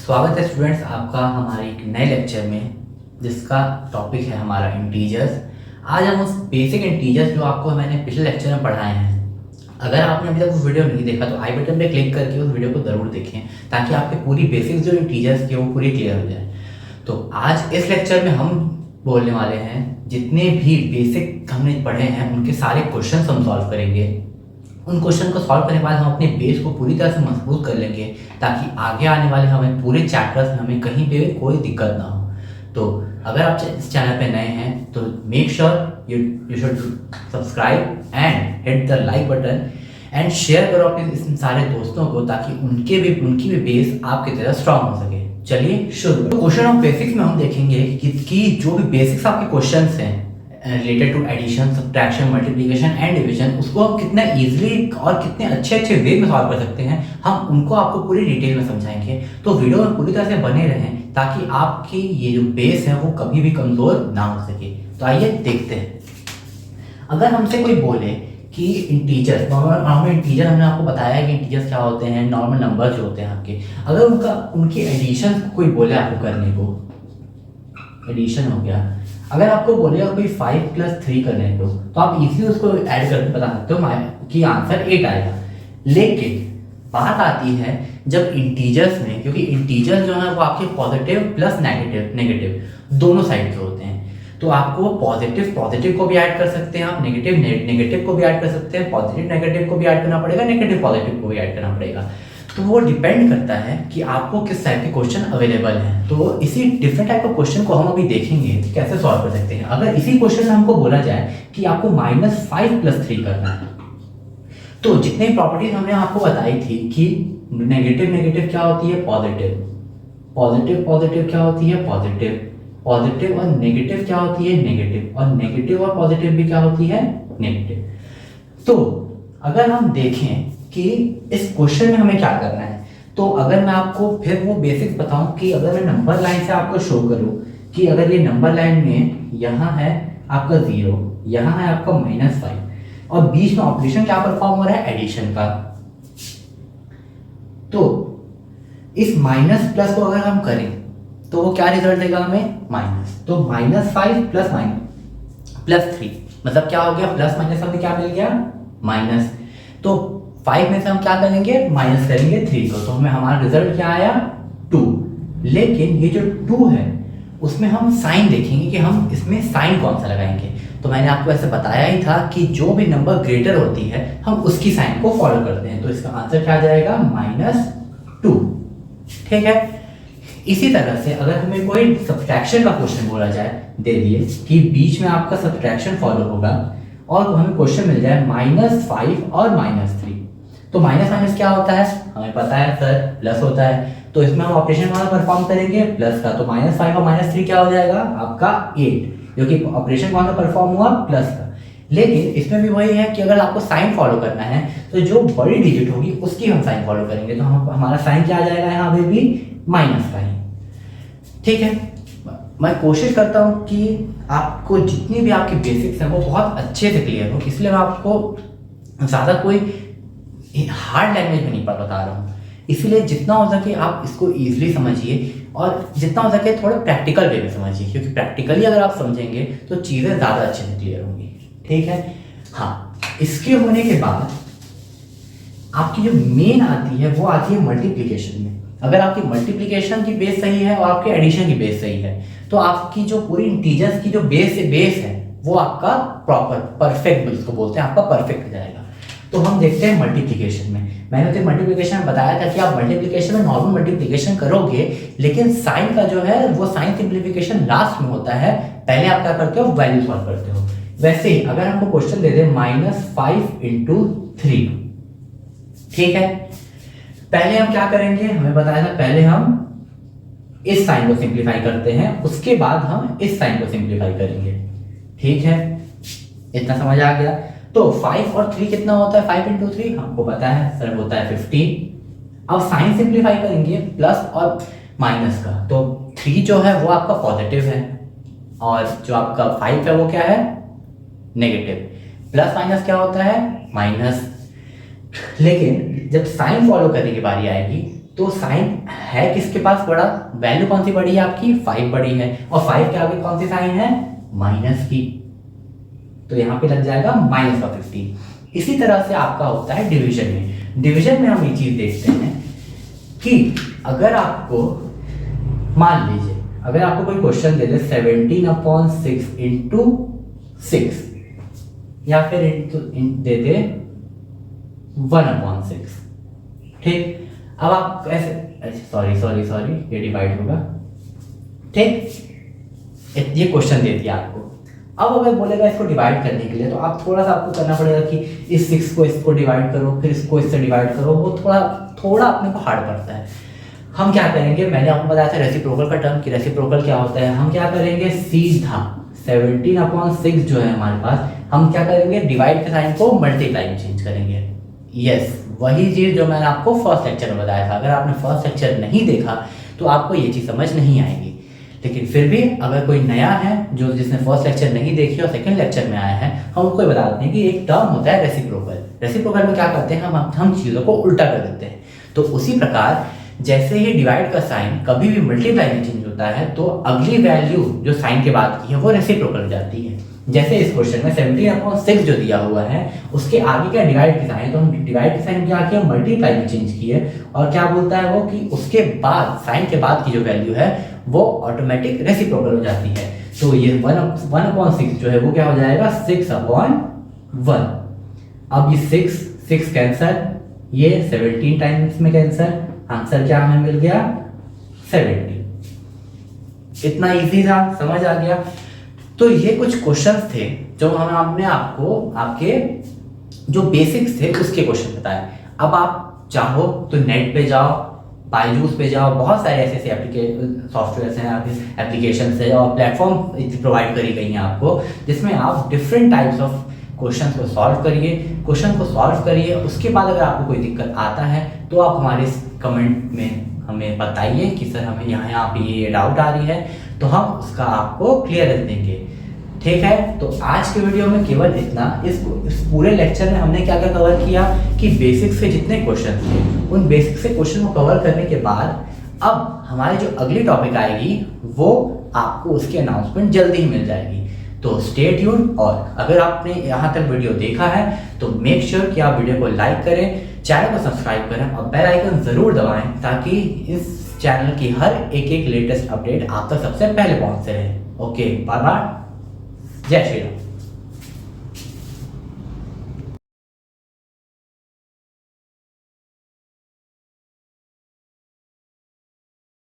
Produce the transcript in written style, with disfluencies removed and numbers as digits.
स्वागत है स्टूडेंट्स आपका हमारे एक नए लेक्चर में, जिसका टॉपिक है हमारा इंटीजर्स। आज हम उस बेसिक इंटीजर्स जो आपको मैंने पिछले लेक्चर में पढ़ाए हैं, अगर आपने अभी तक वो वीडियो नहीं देखा तो आई बटन पे क्लिक करके उस वीडियो को ज़रूर देखें, ताकि आपके पूरी बेसिक्स जो इंटीजर्स की वो पूरी क्लियर हो जाए। तो आज इस लेक्चर में हम बोलने वाले हैं जितने भी बेसिक हमने पढ़े हैं उनके सारे क्वेश्चन हम सॉल्व करेंगे। उन क्वेश्चन को सॉल्व करने के बाद हम अपने बेस को पूरी तरह से मजबूत कर लेंगे, ताकि आगे आने वाले हमें पूरे चैप्टर्स में हमें कहीं पे भी कोई दिक्कत ना हो। तो अगर आप इस चैनल पे नए हैं तो make sure you should subscribe and hit the like button and share करो अपने इन सारे दोस्तों को, ताकि उनकी भी बेस आपकी तरह स्ट्रांग हो सके। चलिए शुरू। तो क्वेश्चन ऑफ बेसिक्स में हम देखेंगे कि जो भी बेसिक्स आपके क्वेश्चंस हैं related to addition, subtraction, multiplication and division, उसको हम कितना इजीली और कितने अच्छे वे में सॉल्व कर सकते हैं, हम उनको आपको पूरी डिटेल में समझाएंगे। तो वीडियो में पूरी तरह से बने रहें, ताकि आपकी ये जो बेस है वो कभी भी कमज़ोर ना हो सके। तो आइए देखते हैं। अगर हमसे कोई बोले कि इंटीजर्स, नॉर्मल इंटीजर हमने आपको बताया कि इंटीजर्स क्या होते हैं, नॉर्मल नंबर जो होते हैं आपके, अगर उनकी एडिशन कोई बोले आपको करने को, एडिशन हो गया, अगर आपको बोलेगा कोई 5 + 3 करने को, तो आप इजीली उसको ऐड करके बता सकते हो कि आंसर 8 आएगा। लेकिन बात आती है जब इंटीजर्स में, क्योंकि इंटीजर्स जो है वो आपके पॉजिटिव प्लस नेगेटिव दोनों साइड के होते हैं, तो आपको पॉजिटिव को भी ऐड कर सकते हैं, आप नेगेटिव को भी ऐड कर सकते हैं, पॉजिटिव नेगेटिव को भी ऐड करना पड़ेगा, नेगेटिव पॉजिटिव को भी ऐड करना पड़ेगा। तो वो डिपेंड करता है कि आपको किस टाइप के क्वेश्चन अवेलेबल हैं। तो इसी डिफरेंट टाइप का क्वेश्चन को हम अभी देखेंगे कि कैसे सॉल्व कर सकते हैं। अगर इसी क्वेश्चन में हमको बोला जाए कि आपको -5 + 3 करना है, तो जितने प्रॉपर्टीज हमने आपको बताई थी कि नेगेटिव क्या होती है, पॉजिटिव क्या होती है, पॉजिटिव और नेगेटिव क्या होती है, नेगेटिव, और नेगेटिव और पॉजिटिव भी क्या होती है, नेगेटिव। तो अगर हम देखें कि इस क्वेश्चन में हमें क्या करना है, तो अगर मैं आपको फिर वो बेसिक्स बताऊं कि अगर मैं नंबर लाइन से आपको शो करूं कि अगर ये नंबर लाइन में यहाँ है आपका 0, यहाँ है आपका -5, और बीच में ऑपरेशन क्या परफॉर्म हो रहा है, एडिशन का, तो इस माइनस प्लस को अगर हम करें तो वो क्या रिजल्ट देगा हमें, माइनस। तो -5 + 3 मतलब क्या हो गया, प्लस माइनस हमें क्या मिल गया, माइनस। तो 5 में से हम क्या करेंगे, माइनस करेंगे 3 को, तो हमें हमारा रिजल्ट क्या आया, 2। लेकिन ये जो 2 है उसमें हम साइन देखेंगे कि हम इसमें साइन कौन सा लगाएंगे। तो मैंने आपको ऐसे बताया ही था कि जो भी नंबर ग्रेटर होती है हम उसकी साइन को फॉलो करते हैं। तो इसका आंसर क्या आ जाएगा, -2। ठीक है। इसी तरह से अगर हमें कोई सब्ट्रैक्शन का क्वेश्चन बोला जाए, दे दिए कि बीच में आपका सब्ट्रैक्शन फॉलो होगा और हमें क्वेश्चन मिल जाए -5 और -3, तो माइनस क्या होता है, हमें पता है सर, प्लस होता है। तो इसमें हम ऑपरेशन वाला परफॉर्म करेंगे प्लस का, तो -5 और -3 क्या हो जाएगा आपका 8, जो कि ऑपरेशन कौन सा परफॉर्म हुआ, प्लस का। लेकिन इसमें भी वही है कि अगर आपको साइन फॉलो करना है तो जो बड़ी डिजिट होगी उसकी हम साइन फॉलो करेंगे, तो हमारा साइन क्या आ जाएगा यहाँ पे भी, माइनस का ही। ठीक है। मैं कोशिश करता हूँ कि आपको जितनी भी आपकी बेसिक्स हैं वो बहुत अच्छे से क्लियर हो, इसलिए मैं आपको ज़्यादा कोई हार्ड लैंग्वेज में नहीं बता रहा हूँ। इसीलिए जितना हो सके आप इसको ईजिली समझिए, और जितना हो सके थोड़ा प्रैक्टिकल वे में समझिए, क्योंकि प्रैक्टिकली अगर आप समझेंगे तो चीज़ें ज़्यादा अच्छे से क्लियर होंगी। ठीक है। हाँ, इसके होने के बाद आपकी जो मेन आती है वो आती है मल्टीप्लिकेशन में। अगर आपकी मल्टीप्लिकेशन की बेस सही है और आपके एडिशन की बेस सही है, तो आपकी जो पूरी इंटीजर्स की जो बेस है वो आपका प्रॉपर परफेक्ट, जिसको बोलते हैं, आपका परफेक्ट हो जाएगा। तो हम देखते हैं मल्टीप्लिकेशन में। मैंने तो मल्टीप्लिकेशन में बताया था कि आप मल्टीप्लिकेशन में नॉर्मल मल्टीप्लिकेशन करोगे, लेकिन साइन का जो है वो साइन सिंप्लीफिकेशन लास्ट में होता है, पहले आप क्या करते हो, वैल्यू सॉल्व करते हो। वैसे ही अगर हमको क्वेश्चन दे दे -5 × 3, ठीक है, पहले हम क्या करेंगे, हमें बताया था पहले हम इस साइन को सिंप्लीफाई करते हैं, उसके बाद हम इस साइन को सिंप्लीफाई करेंगे। ठीक है, इतना समझ आ गया। तो 5 और 3 कितना होता है, 5 × 3 हमको पता है सर, होता है 15। अब साइन सिंप्लीफाई करेंगे प्लस और माइनस का, तो 3 जो है वो आपका पॉजिटिव है और जो आपका 5 है वो क्या है, नेगेटिव। प्लस माइनस क्या होता है, माइनस। लेकिन जब साइन फॉलो करने की बारी आएगी तो साइन है किसके पास बड़ा, वैल्यू कौन सी बड़ी है आपकी, 5 बड़ी है, और 5 के आगे कौन सी साइन है, माइनस की, तो यहाँ पे लग जाएगा -15। इसी तरह से आपका होता है डिवीजन में। डिवीजन में हम ये चीज देखते हैं कि अगर आपको मान लीजिए अगर आपको कोई क्वेश्चन दे दे 17/6 इंटू 6 या फिर दे दे 1/6, ठीक। अब आप कैसे, सॉरी ये डिवाइड होगा, ठीक। ये क्वेश्चन दे दिया आपको। अब अगर बोलेगा इसको डिवाइड करने के लिए तो आप थोड़ा सा आपको करना पड़ेगा कि इस 6 को इसको डिवाइड करो, फिर इसको इससे डिवाइड करो, वो थोड़ा अपने को हार्ड पड़ता है। हम क्या करेंगे, मैंने आपको बताया था रेसिप्रोकल का टर्म कि रेसिप्रोकल क्या होता है। हम क्या करेंगे, सीधा 17/6 जो है हमारे पास, हम क्या करेंगे, डिवाइड के साइन को मल्टीप्लाई में चेंज करेंगे। यस, वही चीज जो मैंने आपको फर्स्ट लेक्चर में बताया था। अगर आपने फर्स्ट लेक्चर नहीं देखा तो आपको ये चीज समझ नहीं आएगी, लेकिन फिर भी अगर कोई नया है जो जिसने फर्स्ट लेक्चर नहीं देखी और सेकंड लेक्चर में आया है, हम उसको बता देते हैं कि एक टर्म होता है रेसिप्रोकल। रेसिप्रोकल में क्या करते हैं, हम चीज़ों को उल्टा कर देते हैं। तो उसी प्रकार जैसे ही डिवाइड का साइन कभी भी मल्टीप्लाई में चेंज होता है तो अगली वैल्यू जो साइन के बाद की है वो रेसिप्रोकल हो जाती है। जैसे इस क्वेश्चन में 17/6 जो दिया हुआ है उसके आगे क्या डिवाइड की साइन, तो हम डिवाइड की साइन क्या किया, मल्टीप्लाई में चेंज किए, और क्या बोलता है वो कि उसके बाद साइन के बाद की जो वैल्यू है वो ऑटोमेटिक रेसिप्रोकल हो जाती है। तो ये 1/6 जो है वो क्या हो जाएगा, 6/1। अब ये 6 कैंसर, ये 17 टाइम्स में कैंसर, आंसर क्या हमें मिल गया, 70। इतना इजी था, समझ आ गया। तो ये कुछ क्वेश्चंस थे जो हमने आपको आपके जो बेसिक्स थे उसके क्वेश्चन बताए। अब आप चाहो तो नेट पे जाओ, बायजूस पे जाओ, बहुत सारे ऐसे सॉफ्टवेयर हैं, एप्लीकेशन है और प्लेटफॉर्म प्रोवाइड करी गई हैं आपको, जिसमें आप डिफरेंट टाइप्स ऑफ क्वेश्चन को सॉल्व करिए। उसके बाद अगर आपको कोई दिक्कत आता है तो आप हमारे कमेंट में हमें बताइए कि सर हमें यहाँ पे ये डाउट आ रही है, तो हम उसका आपको क्लियर देंगे, ठीक है। तो आज के वीडियो में केवल इतना। इस पूरे लेक्चर में हमने क्या क्या कवर किया कि बेसिक्स के जितने क्वेश्चन थे उन बेसिक्स से क्वेश्चन को कवर करने के बाद अब हमारी जो अगली टॉपिक आएगी वो आपको उसकी अनाउंसमेंट जल्दी ही मिल जाएगी। तो स्टे ट्यून, और अगर आपने यहाँ तक वीडियो देखा है तो मेक श्योर कि आप वीडियो को लाइक करें, चैनल को सब्सक्राइब करें और बेल आइकन जरूर दबाएं ताकि इस चैनल की हर एक लेटेस्ट अपडेट आप तक सबसे पहले पहुंचते रहे। ओके, बाय बाय, जय श्री राम।